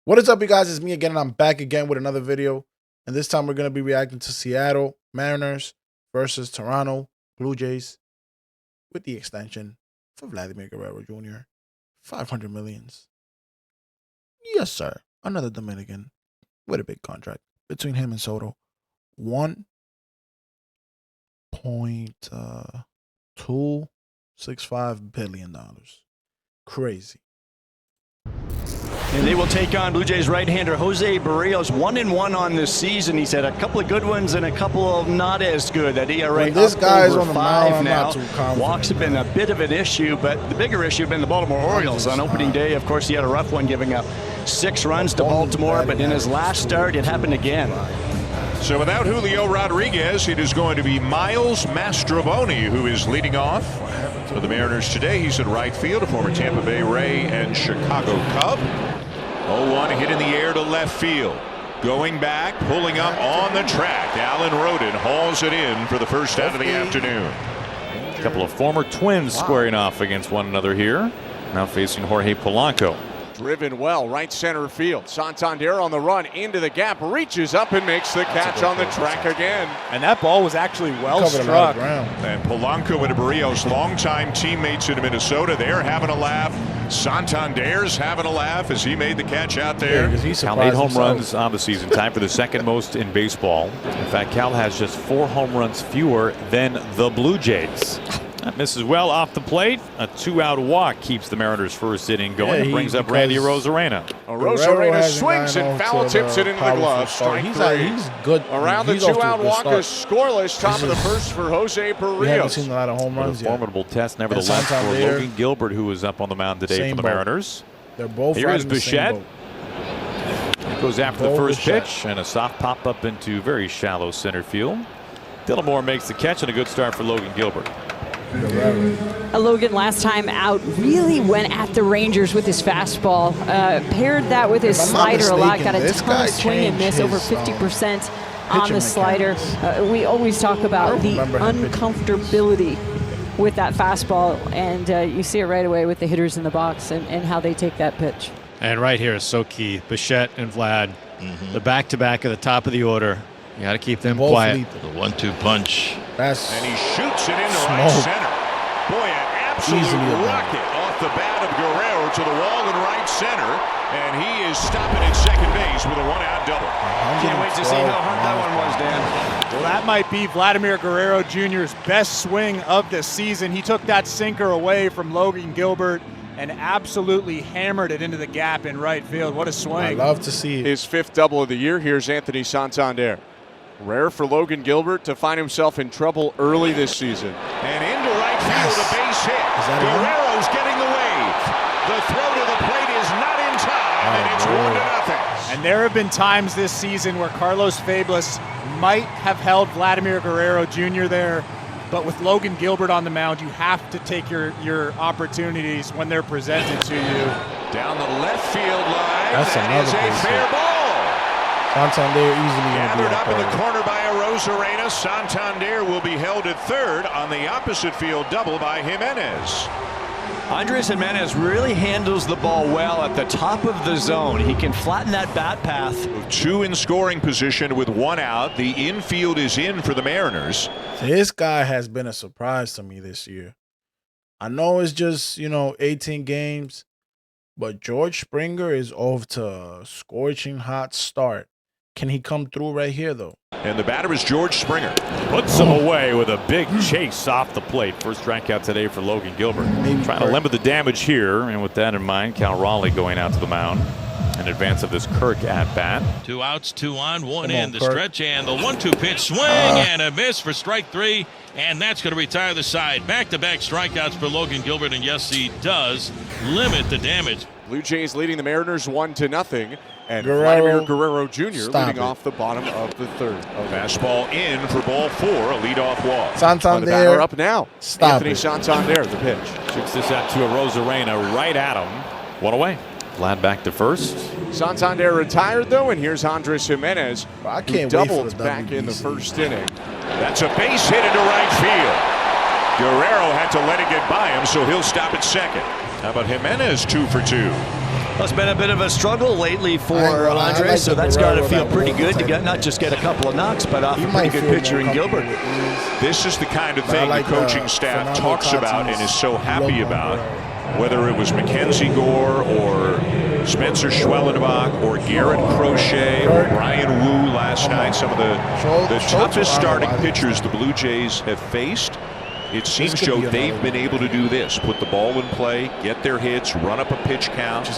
What is up, you guys? It's me again, and I'm back again with another video. And this time we're going to be reacting to Seattle Mariners versus Toronto Blue Jays with the extension for Vladimir Guerrero Jr. 500 millions. Yes, sir. Another Dominican with a big contract between him and Soto. $1.265 billion. Crazy. And they will take on Blue Jays right-hander Jose Berrios. 1-1 on this season. He's had a couple of good ones and a couple of not as good. That ERA this guy's on the five mound, now. I'm not too confident. Walks have been a bit of an issue, but the bigger issue have been the Baltimore Orioles. On opening day, of course, he had a rough one, giving up 6 runs to Baltimore, but in his last start, it happened again. So without Julio Rodriguez, it is going to be Miles Mastrobuoni who is leading off for the Mariners today. He's at right field, a former Tampa Bay Ray and Chicago Cub. 0-1 hit in the air to left field. Going back, pulling up on the track. Alan Roden hauls it in for the first out of the afternoon. A couple of former Twins squaring off against one another here. Now facing Jorge Polanco. Driven well, right center field. Santander on the run into the gap, reaches up and makes the catch on the track again. And that ball was actually well struck. And Polanco and Berrios, longtime teammates in Minnesota, they're having a laugh. Santander's having a laugh as he made the catch out there. Cal 8 home runs on the season, time for the second most in baseball. In fact, Cal has just 4 home runs fewer than the Blue Jays. That misses well off the plate. A 2-out walk keeps the Mariners' first inning going. It brings up Randy Arozarena. Arozarena swings and foul tips it into the glove. Strike 3. He's good. Around the 2-out walk is scoreless. Top of the first for Jose Berrios. We haven't seen a lot of home runs yet. Formidable test, nevertheless, for Logan Gilbert, who was up on the mound today for the Mariners. They're both here is Bichette. Goes after the first pitch, and a soft pop-up into very shallow center field. Dillamore makes the catch, and a good start for Logan Gilbert. Logan last time out really went at the Rangers with his fastball, paired that with his slider a lot, got a ton of swing and miss, over 50% on the slider. We always talk about the uncomfortability with that fastball, and you see it right away with the hitters in the box and how they take that pitch. And right here is so key. Bichette and Vlad, the back-to-back at the top of the order. You got to keep them quiet. The 1-2 punch. And he shoots it into right center. Boy, an absolute rocket off the bat of Guerrero to the wall in right center. And he is stopping at second base with a 1-out double. Can't wait to see how hard that one was, Dan. Well, that might be Vladimir Guerrero Jr.'s best swing of the season. He took that sinker away from Logan Gilbert and absolutely hammered it into the gap in right field. What a swing. I love to see it. His 5th double of the year. Here's Anthony Santander. Rare for Logan Gilbert to find himself in trouble early this season. And into right field, a base hit. Guerrero's getting the wave. The throw to the plate is not in time, and it's 1-0. And there have been times this season where Carlos Fablis might have held Vladimir Guerrero Jr. there, but with Logan Gilbert on the mound, you have to take your opportunities when they're presented to you. Down the left field line. That's another a fair ball. Santander easily gathered up in the corner by Arozarena. Santander will be held at third on the opposite field double by Jimenez. Andres Jimenez really handles the ball well at the top of the zone. He can flatten that bat path. 2 in scoring position with 1 out. The infield is in for the Mariners. This guy has been a surprise to me this year. I know it's just, 18 games, but George Springer is off to a scorching hot start. Can he come through right here, though? And the batter is George Springer. Puts him away with a big chase off the plate. First strikeout today for Logan Gilbert. Trying to limit the damage here, and with that in mind, Cal Raleigh going out to the mound in advance of this Kirk at-bat. 2 outs, 2 on, 1 in the stretch, and the 1-2 pitch swing and a miss for strike 3, and that's going to retire the side. Back-to-back strikeouts for Logan Gilbert, and yes, he does limit the damage. Blue Jays leading the Mariners 1-0. And Vladimir Guerrero Jr. leading off the bottom of the 3rd. Fastball in for ball 4, a leadoff walk. Santander the batter up now. Anthony it. Santander, the pitch. Shoots this out to Arozarena, right at him. 1 away. Vlad back to first. Santander retired, though, and here's Andres Jimenez, who doubled back in the 1st inning. That's a base hit into right field. Guerrero had to let it get by him, so he'll stop at second. How about Jimenez 2 for 2? Well, it's been a bit of a struggle lately for Andre, so that's got to feel pretty good to not just get a couple of knocks, but off a pretty good pitcher in Gilbert. This is the kind of thing the coaching staff talks about and is so happy about. Whether it was Mackenzie Gore or Spencer Schwellenbach or Garrett Crochet or Brian Wu last night, some of the toughest starting pitchers the Blue Jays have faced. It seems, Joe, they've been able to do this, put the ball in play, get their hits, run up a pitch count,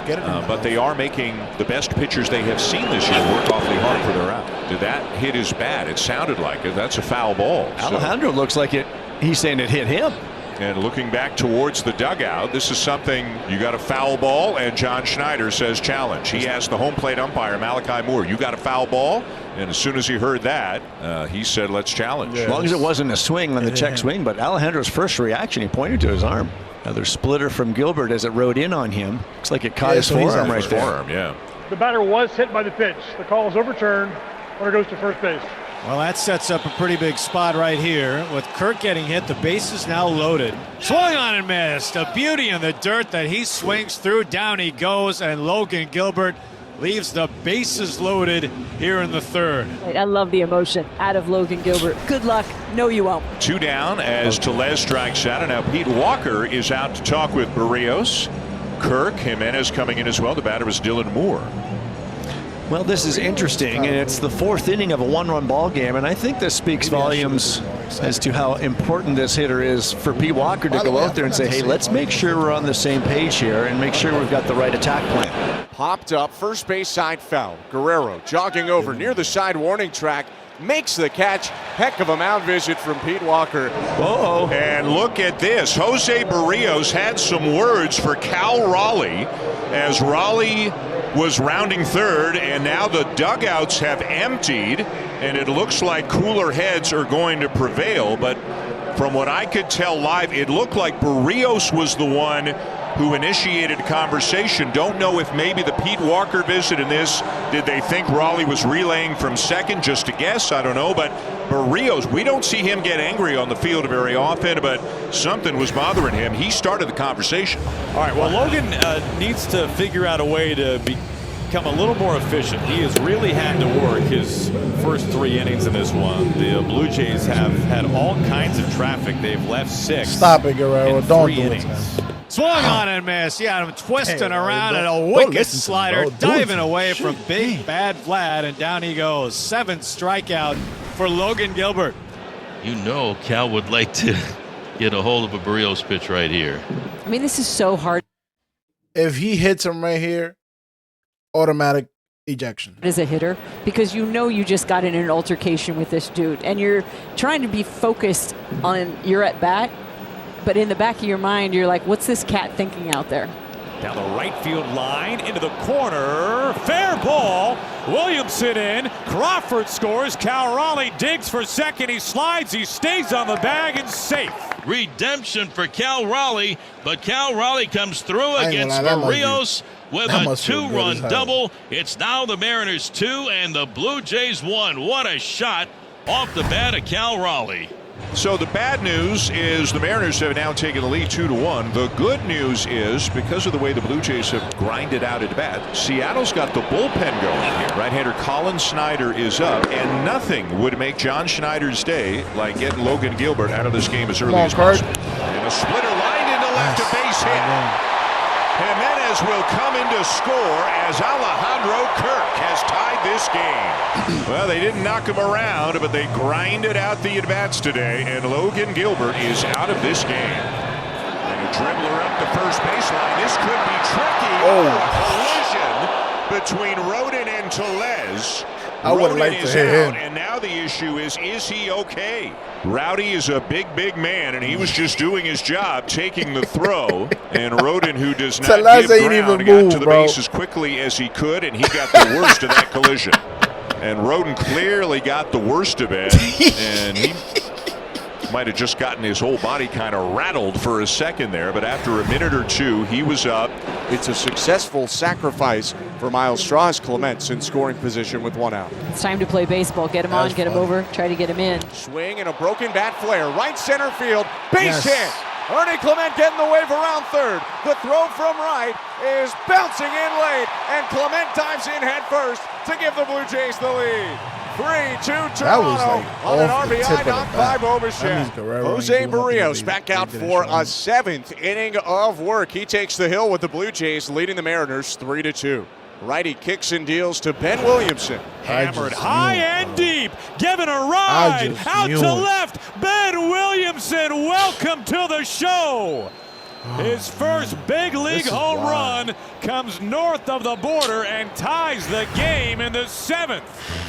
but they are making the best pitchers they have seen this year work awfully hard for their out. That hit is bad. It sounded like it. That's a foul ball. Alejandro looks like it. He's saying it hit him. And looking back towards the dugout, this is something, you got a foul ball, and John Schneider says challenge. He asked the home plate umpire, Malachi Moore, you got a foul ball? And as soon as he heard that, he said, let's challenge. As long as it wasn't a swing on the check swing, but Alejandro's first reaction, he pointed to his arm. Another splitter from Gilbert as it rode in on him. Looks like it caught his forearm right there. The batter was hit by the pitch. The call is overturned. Runner goes to first base. Well, that sets up a pretty big spot right here. With Kirk getting hit, the base is now loaded. Swung on and missed. A beauty in the dirt that he swings through. Down he goes, and Logan Gilbert leaves the bases loaded here in the third. I love the emotion out of Logan Gilbert. Good luck. No, you won't. 2 down as Tellez strikes out, and now Pete Walker is out to talk with Barrios. Kirk, Jimenez coming in as well. The batter is Dylan Moore. Well, this is interesting, and it's the 4th inning of a 1-run ball game, and I think this speaks volumes as to how important this hitter is for Pete Walker to go out there and say, hey, let's make sure we're on the same page here and make sure we've got the right attack plan. Popped up, first base side foul. Guerrero jogging over near the side warning track, makes the catch. Heck of a mound visit from Pete Walker. Uh-oh. And look at this. Jose Barrios had some words for Cal Raleigh as Raleigh was rounding third, and now the dugouts have emptied, and it looks like cooler heads are going to prevail. But from what I could tell live, it looked like Barrios was the one who initiated conversation. Don't know if maybe the Pete Walker visit in this, did they think Raleigh was relaying from second? Just a guess, I don't know. But Barrios, we don't see him get angry on the field very often, but something was bothering him. He started the conversation. All right, well, Logan needs to figure out a way to become a little more efficient. He has really had to work his first 3 innings in this one. The Blue Jays have had all kinds of traffic. They've left 6. Stop it, Guerrero. Don't do it. Swung on and missed. Yeah, him twisting around and a wicked slider diving away from big bad Vlad, and down he goes. 7th strikeout for Logan Gilbert. You know Cal would like to get a hold of a Barrios pitch right here. I mean, this is so hard. If he hits him right here, automatic ejection. As a hitter, because you know you just got in an altercation with this dude, and you're trying to be focused on your at bat, but in the back of your mind, you're like, what's this cat thinking out there? Down the right field line, into the corner, fair ball. Williamson in, Crawford scores, Cal Raleigh digs for second, he slides, he stays on the bag and safe. Redemption for Cal Raleigh, but Cal Raleigh comes through against Barrios with a 2-run double. It's now the Mariners 2 and the Blue Jays 1. What a shot off the bat of Cal Raleigh. So the bad news is the Mariners have now taken the lead 2-1. The good news is, because of the way the Blue Jays have grinded out at bat, Seattle's got the bullpen going here. Right-hander Colin Snyder is up, and nothing would make John Schneider's day like getting Logan Gilbert out of this game as early as possible. And a splitter lined into left, a base hit. Jimenez will come in to score as Alejandro Kirk has tied this game. Well, they didn't knock him around, but they grinded out the at-bats today, and Logan Gilbert is out of this game. And a dribbler up the first baseline. This could be tricky. A collision between Rodon and Tellez. I would like to hear him. And now the issue is he okay? Rowdy is a big man, and he was just doing his job, taking the throw. And Rodon, who does not give ground, got to the base as quickly as he could, and he got the worst of that collision. And Rodon clearly got the worst of it, and he might have just gotten his whole body kind of rattled for a second there, but after a minute or two, he was up. It's a successful sacrifice for Miles Strauss Clements in scoring position with 1 out. It's time to play baseball. Get him on, get him over, try to get him in. Swing and a broken bat flare, right center field, base hit. Ernie Clement getting the wave around third. The throw from right is bouncing in late, and Clement dives in head first to give the Blue Jays the lead. 3-2 Toronto on an RBI knocked by Bo Bichette. Jose Barrios back out for a 7th inning of work. He takes the hill with the Blue Jays, leading the Mariners 3-2. Righty kicks and deals to Ben Williamson. Hammered high and deep, giving a ride out to left. Ben Williamson, welcome to the show. His first big league home run comes north of the border and ties the game in the 7th.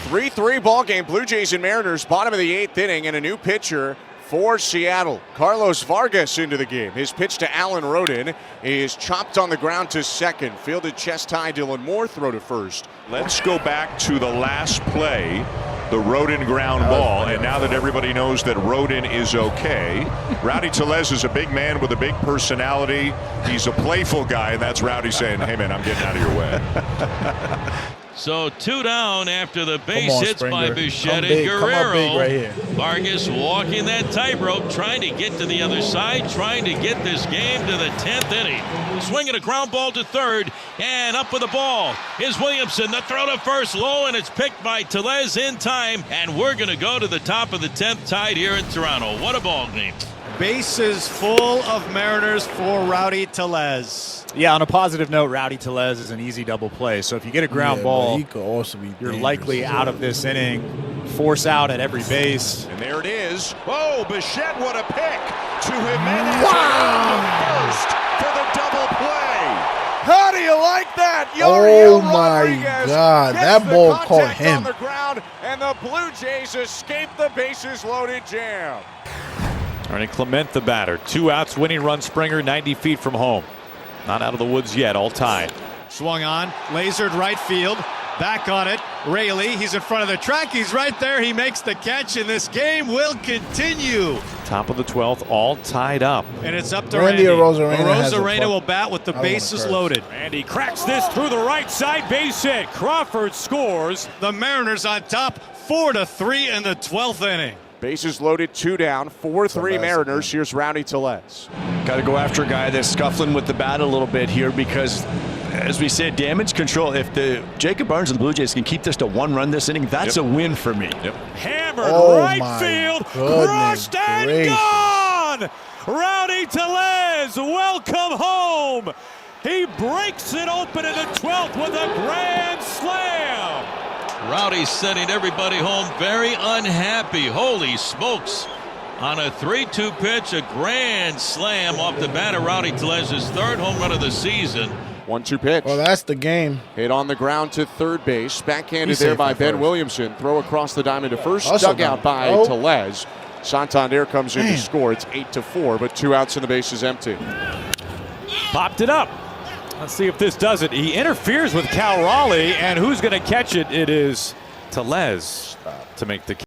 3-3 ball game. Blue Jays and Mariners, bottom of the 8th inning, and a new pitcher for Seattle. Carlos Vargas into the game. His pitch to Alan Rodin is chopped on the ground to second. Fielded chest high. Dylan Moore throw to first. Let's go back to the last play, the Rodin ground ball. And now that everybody knows that Rodin is okay, Rowdy Tellez is a big man with a big personality. He's a playful guy, and that's Rowdy saying, hey man, I'm getting out of your way. So 2 down after the base hits by Bichette and Guerrero. Right, Vargas walking that tightrope, trying to get to the other side, trying to get this game to the 10th inning. Swinging a ground ball to third, and up with the ball is Williamson. The throw to first, low, and it's picked by Tellez in time. And we're going to go to the top of the 10th, tied here in Toronto. What a ball game. Bases full of Mariners for Rowdy Tellez. Yeah, on a positive note, Rowdy Tellez is an easy double play. So if you get a ground ball, he could also be you're likely out of this inning. Force out at every base. And there it is. Oh, Bichette, what a pick to Jimenez around first for the double play. How do you like that? Oh my God, that ball caught him. On the ground, and the Blue Jays escape the bases loaded jam. Ernie Clement, the batter. 2 outs, winning run. Springer 90 feet from home. Not out of the woods yet, all tied. Swung on, lasered right field, back on it. Rayleigh, he's in front of the track. He's right there. He makes the catch, and this game will continue. Top of the 12th, all tied up. And it's up to Randy Randy. Arozarena will bat with the bases loaded. Randy cracks this through the right side, base hit. Crawford scores. The Mariners on top, 4-3 in the 12th inning. Bases loaded, 2 down, 4-3 Mariners. Here's Rowdy Tellez. Got to go after a guy that's scuffling with the bat a little bit here because, as we said, damage control. If the Jacob Barnes and the Blue Jays can keep this to 1 run this inning, that's a win for me. Hammered right field, crushed and gone. Rowdy Tellez, welcome home. He breaks it open in the 12th with a grand slam. Rowdy sending everybody home very unhappy. Holy smokes. On a 3-2 pitch, a grand slam off the bat of Rowdy Tellez's 3rd home run of the season. 1-2 pitch. Well, that's the game. Hit on the ground to third base. Backhanded there by Ben Williamson. Throw across the diamond to first. Dugout by Tellez. Santander comes in to score. It's 8-4, but 2 outs and the base is empty. Popped it up. Let's see if this does it. He interferes with Cal Raleigh, and who's going to catch it? It is Tellez to make the catch.